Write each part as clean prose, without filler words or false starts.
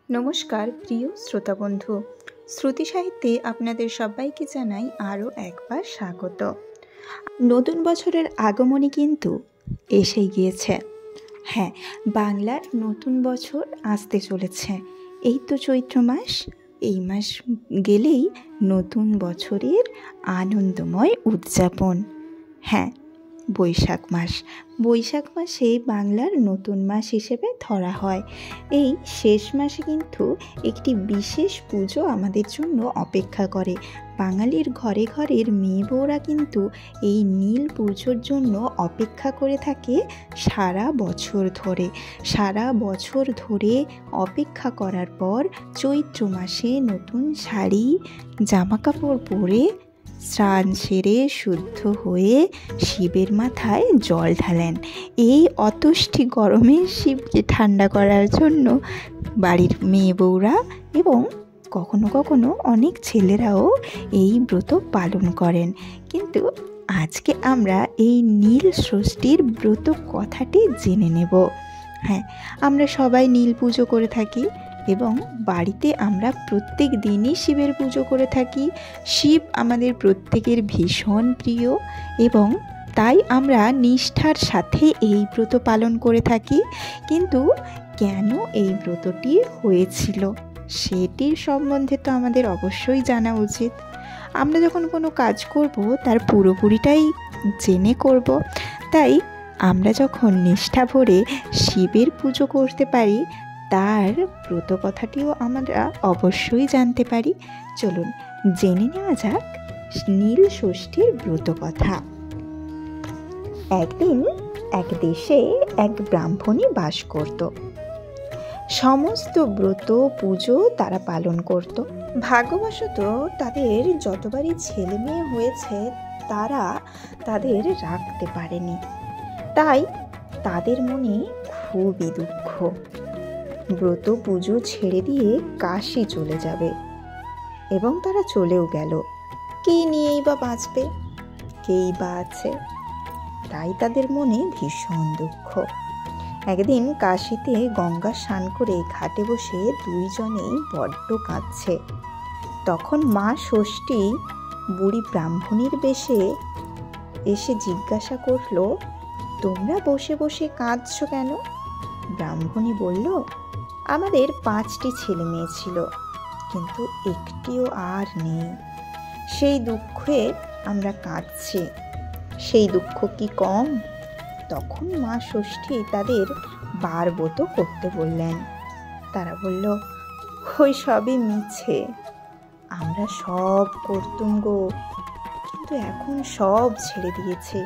নমস্কার প্রিয় শ্রোতা বন্ধু, শ্রুতি সাহিত্যে আপনাদের সবাইকে জানাই আরও একবার স্বাগত। নতুন বছরের আগমনী কিন্তু এসেই গিয়েছে। হ্যাঁ, বাংলার নতুন বছর আসতে চলেছে। এই তো চৈত্র মাস, এই মাস গেলেই নতুন বছরের আনন্দময় উদযাপন। হ্যাঁ, বৈশাখ মাসে বাংলার নতুন মাস হিসেবে ধরা হয়। এই শেষ মাসে কিন্তু একটি বিশেষ পুজো আমাদের জন্য অপেক্ষা করে। বাঙালির ঘরে ঘরের মেয়ে বউরা কিন্তু এই নীল পুজোর জন্য অপেক্ষা করে থাকে সারা বছর ধরে অপেক্ষা করার পর চৈত্র মাসে নতুন শাড়ি জামাকাপড় পরে স্নান সেরে শুদ্ধ হয়ে শিবের মাথায় জল ঢালেন। এই অতষ্টি গরমে শিবকে ঠান্ডা করার জন্য বাড়ির মেয়ে বউরা এবং কখনো কখনো অনেক ছেলেরাও এই ব্রত পালন করেন। কিন্তু আজকে আমরা এই নীল ষষ্ঠীর ব্রত কথাটি জেনে নেব। হ্যাঁ, আমরা সবাই নীল পুজো করে থাকি এবং বাড়িতে আমরা প্রত্যেক দিনই শিবের পুজো করে থাকি। শিব আমাদের প্রত্যেকের ভীষণ প্রিয় এবং তাই আমরা নিষ্ঠার সাথে এই ব্রত পালন করে থাকি। কিন্তু কেন এই ব্রতটি হয়েছিল সেটির সম্বন্ধে তো আমাদের অবশ্যই জানা উচিত। আমরা যখন কোনো কাজ করব তার পুরোপুরিটাই জেনে করব। তাই আমরা যখন নিষ্ঠা ভরে শিবের পুজো করতে পারি তার ব্রত কথাটিও আমরা অবশ্যই জানতে পারি। চলুন জেনে নেওয়া যাক নীল ষষ্ঠীর ব্রত কথা। একদিন এক দেশে এক ব্রাহ্মণী বাস করত। সমস্ত ব্রত পুজো তারা পালন করত। ভাগ্যবশত তাদের যতবারই ছেলে মেয়ে হয়েছে তারা তাদের রাখতে পারেনি। তাই তাদের মনে খুবই দুঃখ। ব্রত পুজো ছেড়ে দিয়ে কাশী চলে যাবে এবং তারা চলেও গেল। কে নিয়েই বা বাঁচবে, কেই বা আছে, তাই তাদের মনে ভীষণ দুঃখ। একদিন কাশীতে গঙ্গা স্নান করে ঘাটে বসে দুইজনেই বড্ড কাঁদছে। তখন মা ষষ্ঠী বুড়ি ব্রাহ্মণীর বেশে এসে জিজ্ঞাসা করল, তোমরা বসে বসে কাঁদছো কেন? ব্রাহ্মণী বলল, আমাদের 5টি ছেলে মেয়ে ছিল, কিন্তু একটিও আর নেই। সেই দুঃখে আমরা কাঁদছি। সেই দুঃখ কি কম? তখন মা ষষ্ঠী তাদের ব্রত করতে বললেন। তারা বলল, ওই সবই মিছে, আমরা সব করতুম গো, কিন্তু এখন সব ছেড়ে দিয়েছি।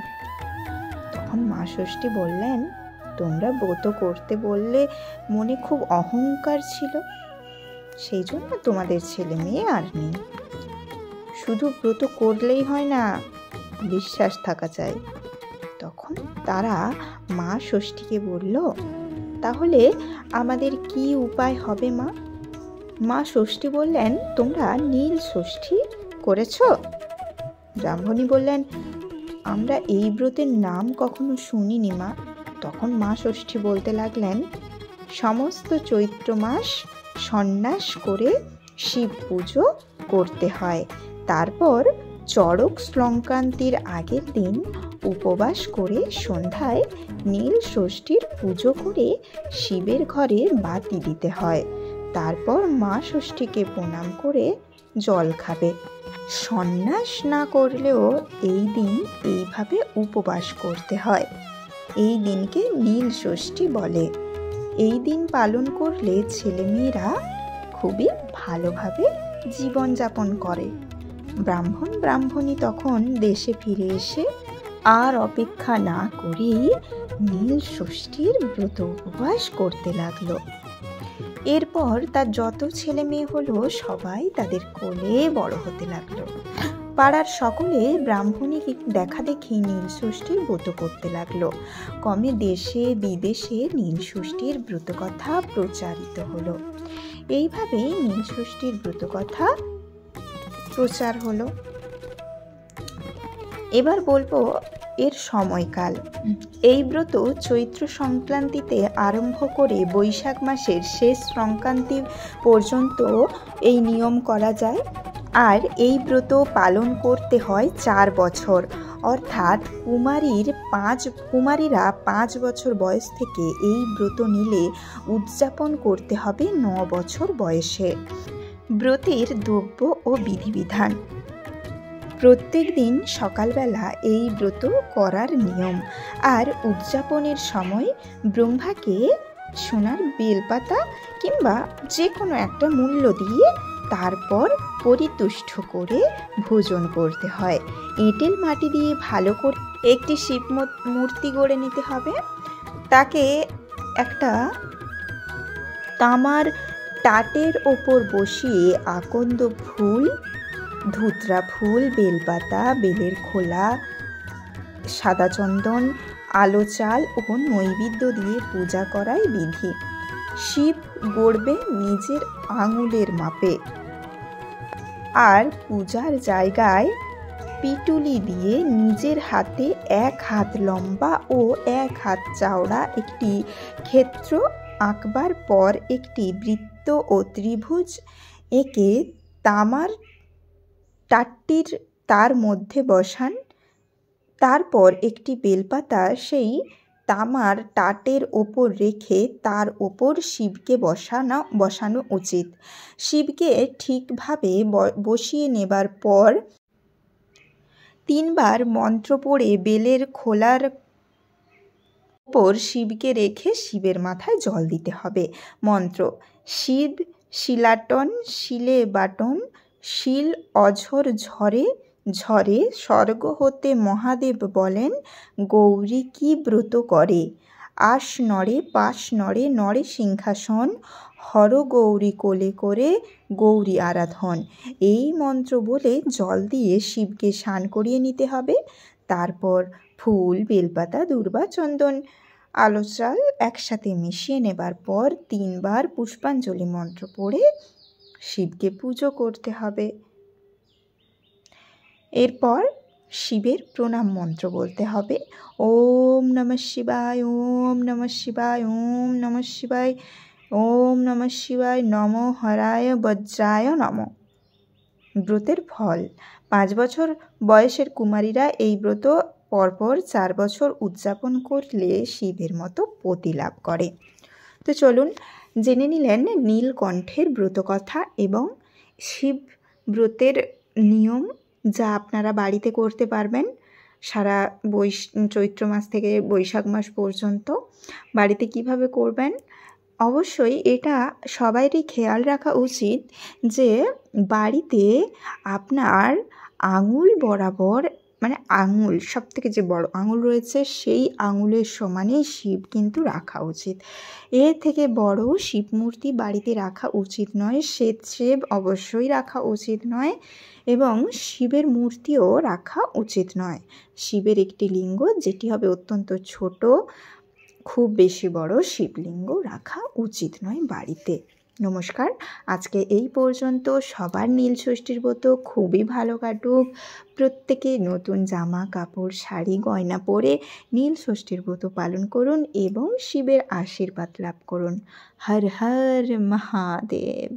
তখন মা ষষ্ঠী বললেন, তোমরা ব্রত করতে বললে মনে খুব অহংকার ছিল, সেই জন্য তোমাদের ছেলে মেয়ে আর নেই। শুধু ব্রত করলেই হয় না, বিশ্বাস থাকা চাই। তখন তারা মা ষষ্ঠীকে বলল, তাহলে আমাদের কি উপায় হবে মা? মা ষষ্ঠী বললেন, তোমরা নীল ষষ্ঠী করেছ? ব্রাহ্মণী বললেন, আমরা এই ব্রতের নাম কখনো শুনিনি মা। তখন মা ষষ্ঠী বলতে লাগলেন, সমস্ত চৈত্র মাস সন্ন্যাস করে শিব পুজো করতে হয়। তারপর চড়ক সংক্রান্তির আগের দিন উপবাস করে সন্ধ্যায় নীল ষষ্ঠীর পুজো করে শিবের ঘরে বাতি দিতে হয়। তারপর মা ষষ্ঠীকে প্রণাম করে জল খাবে। সন্ন্যাস না করলেও এই দিন এইভাবে উপবাস করতে হয়। এই দিনকে নীল ষষ্ঠী বলে। এই দিন পালন করলে ছেলেমেয়েরা খুবই ভালোভাবে জীবনযাপন করে। ব্রাহ্মণী তখন দেশে ফিরে এসে আর অপেক্ষা না করেই নীল ষষ্ঠীর ব্রত উপবাস করতে লাগলো। এরপর তার যত ছেলে মেয়ে হলো সবাই তাদের কোলে বড় হতে লাগলো। পাড়ার সকলে ব্রাহ্মণীকে দেখা দেখি নীল ষষ্ঠীর ব্রত করতে লাগলো। ক্রমে দেশে বিদেশে নীল ষষ্ঠীর ব্রত কথা প্রচারিত হলো। এইভাবেই নীল ষষ্ঠীর ব্রত কথা প্রচার হলো। এবার বলবো এর সময়কাল। এই ব্রত চৈত্র সংক্রান্তিতে আরম্ভ করে বৈশাখ মাসের শেষ সংক্রান্তি পর্যন্ত এই নিয়ম করা যায়। আর এই ব্রত পালন করতে হয় 4 বছর, অর্থাৎ কুমারীরা 5 বছর বয়স থেকে এই ব্রত নিলে উদযাপন করতে হবে 9 বছর বয়সে। ব্রতের দ্রব্য ও বিধিবিধান। প্রত্যেক দিন সকালবেলা এই ব্রত করার নিয়ম। আর উদযাপনের সময় ব্রহ্মাকে সোনার বেলপাতা কিংবা যে কোনো একটা মূল্য দিয়ে তারপর পরিতুষ্ট করে ভোজন করতে হয়। এঁটেল মাটি দিয়ে ভালো করে একটি শিব মূর্তি গড়ে নিতে হবে। তাকে একটা তামার টাটের ওপর বসিয়ে আকন্দ ফুল, ধুতরা ফুল, বেলপাতা, বেলের খোলা, সাদা চন্দন, আলো চাল ও নৈবেদ্য দিয়ে পূজা করাই বিধি। শিব গড়বে নিজের আঙুলের মাপে। আর পূজার জায়গায় পিটুলি দিয়ে নিজের হাতে 1 হাত লম্বা ও 1 হাত চওড়া একটি ক্ষেত্র আঁকবার পর একটি বৃত্ত ও ত্রিভুজ এঁকে তামার টাটটির তার মধ্যে বসান। তারপর একটি বেলপাতা সেই তামার টাটের ওপর রেখে তার ওপর শিবকে বসানো উচিত। শিবকে ঠিকভাবে বসিয়ে নেবার পর 3 বার মন্ত্র পড়ে বেলের খোলার ওপর শিবকে রেখে শিবের মাথায় জল দিতে হবে। মন্ত্র: শিব শিলাটন শিলে বাটন, শিল অঝর ঝরে ঝরে, স্বর্গ হতে মহাদেব বলেন গৌরী কি ব্রত করে, আশ নড়ে পাশ নড়ে নড়ে সিংহাসন, হর গৌরী কোলে করে গৌরী আরাধন। এই মন্ত্র বলে জল দিয়ে শিবকে স্নান করিয়ে নিতে হবে। তারপর ফুল, বেলপাতা, দূর্বা, চন্দন, আলো চাল একসাথে মিশিয়ে নেবার পর 3 বার পুষ্পাঞ্জলি মন্ত্র পড়ে শিবকে পুজো করতে হবে। এরপর শিবের প্রণাম মন্ত্র বলতে হবে: ওম নমঃ শিবায়, ওম নমঃ শিবায়, ওম নমঃ শিবায়, ওম নমঃ শিবায়, নমো হরায় বজ্রায় নমঃ। ব্রতের ফল: 5 বছর বয়সের কুমারীরা এই ব্রত পরপর 4 বছর উদযাপন করলে শিবের মতো পতি লাভ করে। তো চলুন জেনে নিলেন নীলকণ্ঠের ব্রতকথা এবং শিব ব্রতের নিয়ম, যা আপনারা বাড়িতে করতে পারবেন সারা চৈত্র মাস থেকে বৈশাখ মাস পর্যন্ত। বাড়িতে কিভাবে করবেন, অবশ্যই এটা সবারই খেয়াল রাখা উচিত যে বাড়িতে আপনার আঙুল বরাবর, মানে আঙুল সবথেকে যে বড় আঙুল রয়েছে সেই আঙুলের সমানেই শিব কিন্তু রাখা উচিত। এর থেকে বড় শিব মূর্তি বাড়িতে রাখা উচিত নয়, শ্বেত অবশ্যই রাখা উচিত নয় এবং শিবের মূর্তিও রাখা উচিত নয়। শিবের একটি লিঙ্গ, যেটি হবে অত্যন্ত ছোট, খুব বেশি বড় শিবলিঙ্গ রাখা উচিত নয় বাড়িতে। নমস্কার, আজকে এই পর্যন্ত। সবার নীল ষষ্ঠীর ব্রত খুবই ভালো কাটুক। প্রত্যেকে নতুন জামা কাপড় শাড়ি গয়না পরে নীল ষষ্ঠীর ব্রত পালন করুন এবং শিবের আশীর্বাদ লাভ করুন। হর হর মহাদেব।